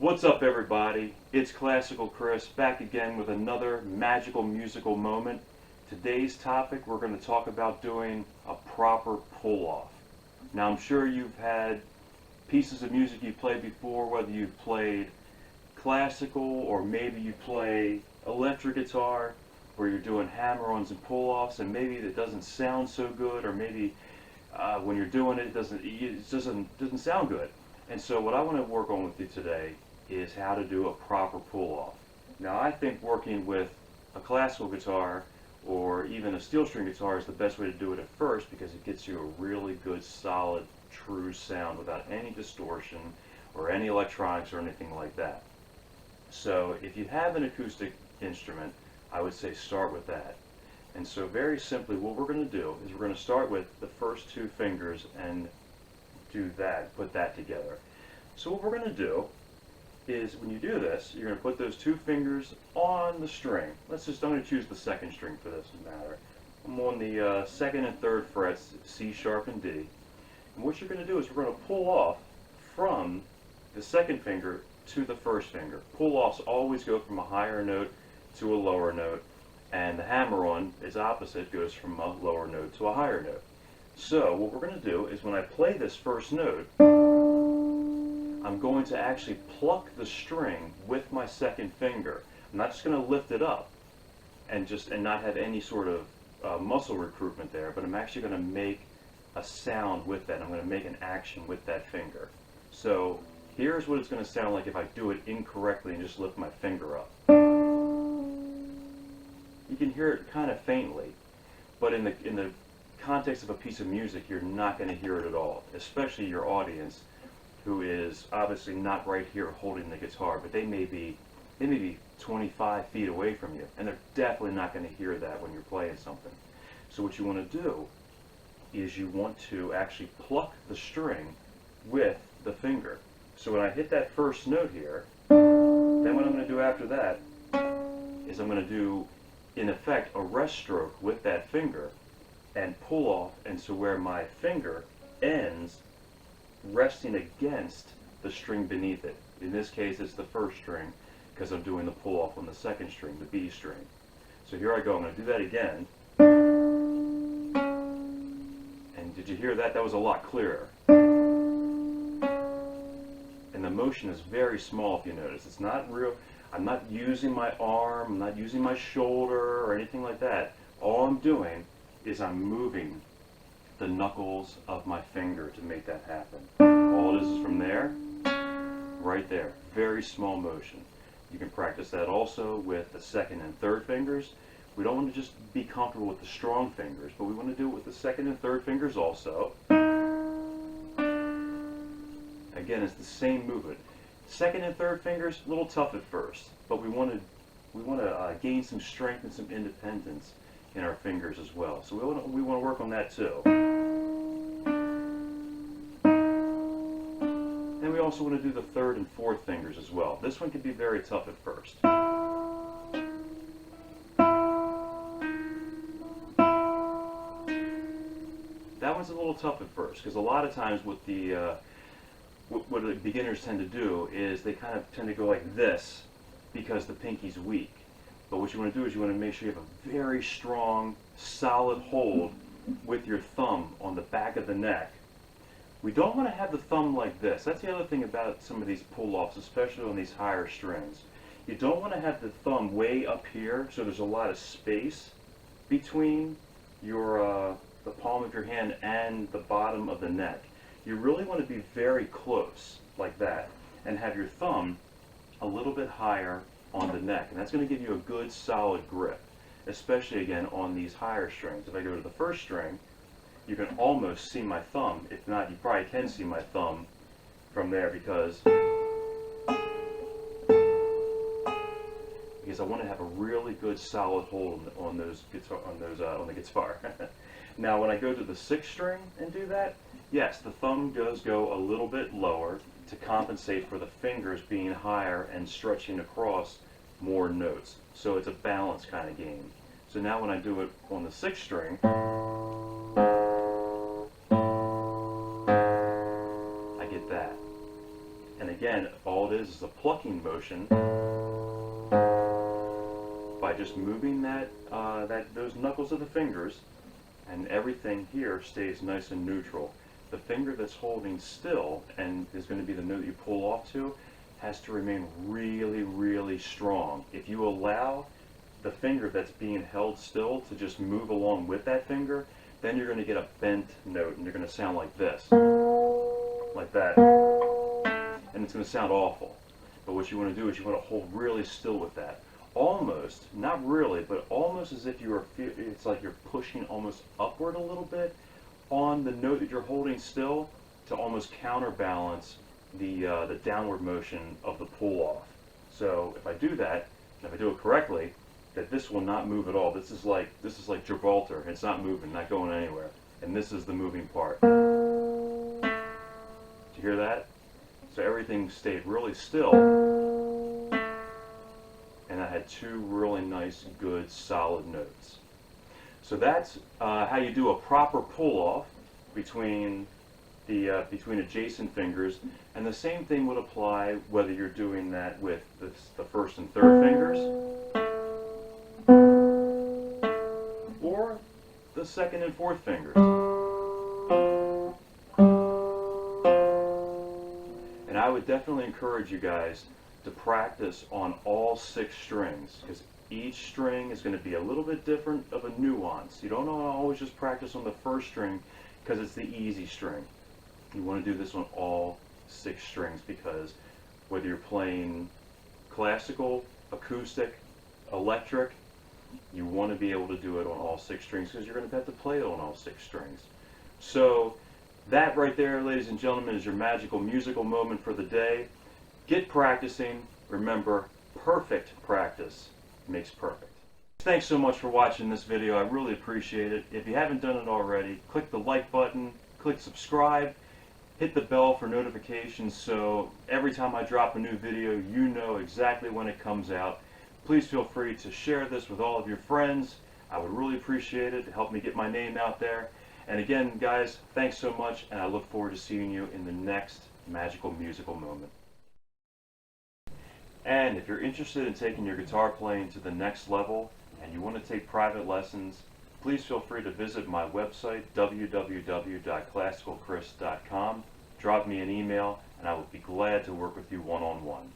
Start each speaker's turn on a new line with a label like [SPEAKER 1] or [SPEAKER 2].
[SPEAKER 1] What's up, everybody? It's Classical Chris back again with another magical musical moment. Today's topic, we're going to talk about doing a proper pull-off. Now, I'm sure you've had pieces of music you played before, whether you've played classical or maybe you play electric guitar where you're doing hammer-ons and pull-offs, and maybe it doesn't sound so good, or maybe when you're doing it, it doesn't sound good. And so what I want to work on with you today is how to do a proper pull-off. Now, I think working with a classical guitar or even a steel string guitar is the best way to do it at first, because it gets you a really good, solid, true sound without any distortion or any electronics or anything like that. So if you have an acoustic instrument, I would say start with that. And so very simply, what we're going to do is we're going to start with the first two fingers and do that, put that together. So what we're going to do is, when you do this, you're going to put those two fingers on the string. I'm going to choose the second string for this matter. I'm on the second and third frets, C sharp and D. And what you're going to do is we're going to pull off from the second finger to the first finger. Pull-offs always go from a higher note to a lower note, and the hammer-on is opposite, goes from a lower note to a higher note. So what we're going to do is, when I play this first note, I'm going to actually pluck the string with my second finger. I'm not just going to lift it up and not have any sort of muscle recruitment there, but I'm actually going to make a sound with that. I'm going to make an action with that finger. So here's what it's going to sound like if I do it incorrectly and just lift my finger up. You can hear it kind of faintly, but in the context of a piece of music, you're not going to hear it at all, especially your audience, who is obviously not right here holding the guitar, but they may be 25 feet away from you, and they're definitely not going to hear that when you're playing something. So what you want to do is you want to actually pluck the string with the finger. So when I hit that first note here, then what I'm going to do after that is I'm going to do, in effect, a rest stroke with that finger and pull off, and so where my finger ends resting against the string beneath it. In this case, it's the first string, because I'm doing the pull off on the second string, the B string. So here I go. I'm going to do that again. And did you hear that? That was a lot clearer. And the motion is very small, if you notice. It's not real. I'm not using my arm. I'm not using my shoulder or anything like that. All I'm doing is I'm moving the knuckles of my finger to make that happen. All it is from there, right there. Very small motion. You can practice that also with the second and third fingers. We don't want to just be comfortable with the strong fingers, but we want to do it with the second and third fingers also. Again, it's the same movement. Second and third fingers, a little tough at first, but we want to gain some strength and some independence in our fingers as well. So we want to work on that too. And we also want to do the third and fourth fingers as well. This one can be very tough at first. That one's a little tough at first, because a lot of times what the beginners tend to do is they kind of tend to go like this because the pinky's weak. But what you want to do is you want to make sure you have a very strong, solid hold with your thumb on the back of the neck. We don't want to have the thumb like this. That's the other thing about some of these pull-offs, especially on these higher strings. You don't want to have the thumb way up here, so there's a lot of space between your the palm of your hand and the bottom of the neck. You really want to be very close, like that, and have your thumb a little bit higher on the neck, and that's going to give you a good solid grip, especially again on these higher strings. If I go to the first string, you can almost see my thumb. If not, you probably can see my thumb from there, because I want to have a really good solid hold on those guitar, on the guitar. Now when I go to the sixth string and do that, yes, the thumb does go a little bit lower to compensate for the fingers being higher and stretching across more notes. So it's a balance kind of game. So now when I do it on the sixth string, I get that. And again, all it is a plucking motion by just moving those knuckles of the fingers, and everything here stays nice and neutral. The finger that's holding still and is going to be the note you pull off to has to remain really, really strong. If you allow the finger that's being held still to just move along with that finger, then you're going to get a bent note and you're going to sound like this, like that, and it's going to sound awful. But what you want to do is you want to hold really still with that. Almost, not really, but almost as if it's like you're pushing almost upward a little bit on the note that you're holding still to almost counterbalance the downward motion of the pull off. So if I do that, if I do it correctly, that this will not move at all. This is like Gibraltar. It's not moving, not going anywhere. And this is the moving part. Did you hear that? So everything stayed really still, and I had two really nice, good, solid notes. So that's how you do a proper pull-off between adjacent fingers, and the same thing would apply whether you're doing that with the first and third fingers, or the second and fourth fingers. And I would definitely encourage you guys to practice on all 6 strings, because each string is going to be a little bit different of a nuance. You don't want to always just practice on the first string because it's the easy string. You want to do this on all 6 strings, because whether you're playing classical, acoustic, electric, you want to be able to do it on all 6 strings because you're going to have to play it on all 6 strings. So that right there, ladies and gentlemen, is your magical musical moment for the day. Get practicing. Remember, perfect practice makes perfect. Thanks so much for watching this video. I really appreciate it. If you haven't done it already, click the like button, click subscribe, hit the bell for notifications so every time I drop a new video, you know exactly when it comes out. Please feel free to share this with all of your friends. I would really appreciate it to help me get my name out there. And again, guys, thanks so much, and I look forward to seeing you in the next magical musical moment. And if you're interested in taking your guitar playing to the next level and you want to take private lessons, please feel free to visit my website, www.classicalchris.com. Drop me an email, and I would be glad to work with you one-on-one.